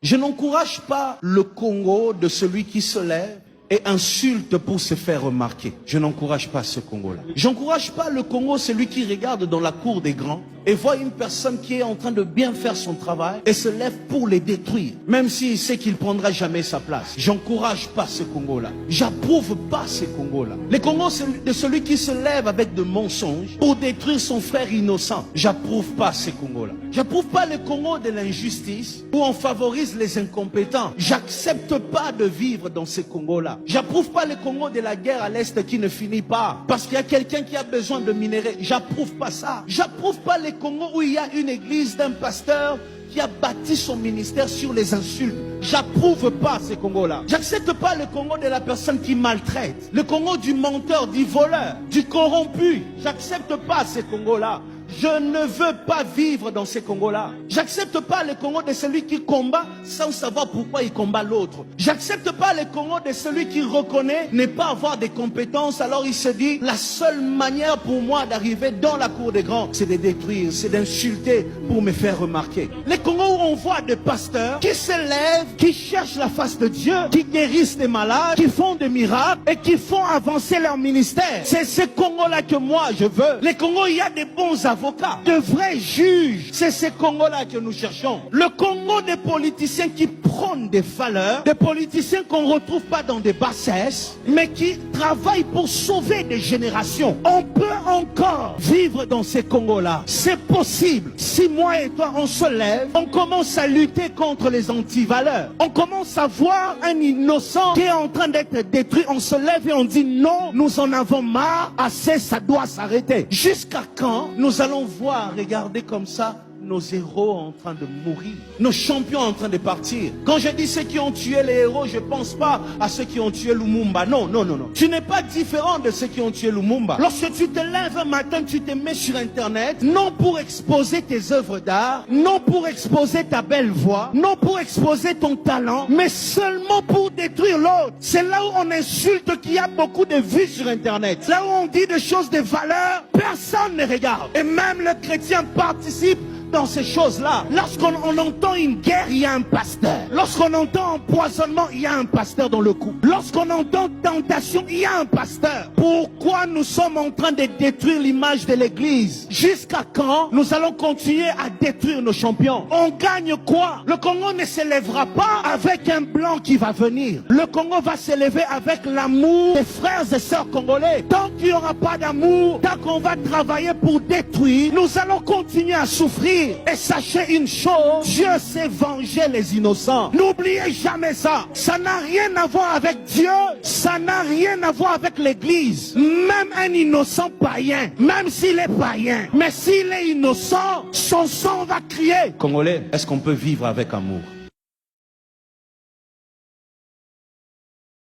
Je n'encourage pas le Congo de celui qui se lève et insulte pour se faire remarquer. Je n'encourage pas ce Congo-là. J'encourage pas le Congo, celui qui regarde dans la cour des grands et voit une personne qui est en train de bien faire son travail et se lève pour les détruire, même s'il sait qu'il prendra jamais sa place. J'encourage pas ce Congo-là. J'approuve pas ce Congo-là. Le Congo, c'est de celui qui se lève avec de mensonges pour détruire son frère innocent. J'approuve pas ce Congo-là. J'approuve pas le Congo de l'injustice où on favorise les incompétents. J'accepte pas de vivre dans ce Congo-là. J'approuve pas le Congo de la guerre à l'Est qui ne finit pas parce qu'il y a quelqu'un qui a besoin de minerais. J'approuve pas ça. J'approuve pas le Congo où il y a une église d'un pasteur qui a bâti son ministère sur les insultes. J'approuve pas ce Congo-là. J'accepte pas le Congo de la personne qui maltraite. Le Congo du menteur, du voleur, du corrompu. J'accepte pas ce Congo-là. Je ne veux pas vivre dans ce Congo-là. J'accepte pas le Congo de celui qui combat sans savoir pourquoi il combat l'autre. J'accepte pas le Congo de celui qui reconnaît ne pas avoir des compétences. Alors il se dit, la seule manière pour moi d'arriver dans la cour des grands, c'est de détruire, c'est d'insulter pour me faire remarquer. Le Congo où on voit des pasteurs qui se lèvent, qui cherchent la face de Dieu, qui guérissent des malades, qui font des miracles et qui font avancer leur ministère. C'est ce Congo-là que moi je veux. Le Congo, il y a des bons avocats, de vrais juges. C'est ce Congo-là que nous cherchons. Le Congo des politiciens qui prônent des valeurs, des politiciens qu'on ne retrouve pas dans des bassesses, mais qui travaillent pour sauver des générations. On peut encore vivre dans ce Congo-là. C'est possible. Si moi et toi, on se lève, on commence à lutter contre les antivaleurs. On commence à voir un innocent qui est en train d'être détruit. On se lève et on dit non, nous en avons marre, assez, ça doit s'arrêter. Jusqu'à quand nous allons voir, regarder comme ça, nos héros en train de mourir, nos champions en train de partir. Quand je dis ceux qui ont tué les héros, je ne pense pas à ceux qui ont tué Lumumba. Non, non, non, non. Tu n'es pas différent de ceux qui ont tué Lumumba. Lorsque tu te lèves un matin, tu te mets sur Internet, non pour exposer tes œuvres d'art, non pour exposer ta belle voix, non pour exposer ton talent, mais seulement pour détruire l'autre. C'est là où on insulte qu'il y a beaucoup de vues sur Internet. Là où on dit des choses de valeur, personne ne regarde. Et même les chrétiens participent dans ces choses-là. Lorsqu'on entend une guerre, il y a un pasteur. Lorsqu'on entend empoisonnement, il y a un pasteur dans le coup. Lorsqu'on entend tentation, il y a un pasteur. Pourquoi nous sommes en train de détruire l'image de l'église? Jusqu'à quand nous allons continuer à détruire nos champions? On gagne quoi? Le Congo ne se lèvera pas avec un blanc qui va venir. Le Congo va se lever avec l'amour des frères et sœurs congolais. Tant qu'il n'y aura pas d'amour, tant qu'on va travailler pour détruire, nous allons continuer à souffrir. Et sachez une chose, Dieu sait venger les innocents. N'oubliez jamais ça. Ça n'a rien à voir avec Dieu. Ça n'a rien à voir avec l'église. Même un innocent païen, même s'il est païen, mais s'il est innocent, son sang va crier. Congolais, est-ce qu'on peut vivre avec amour?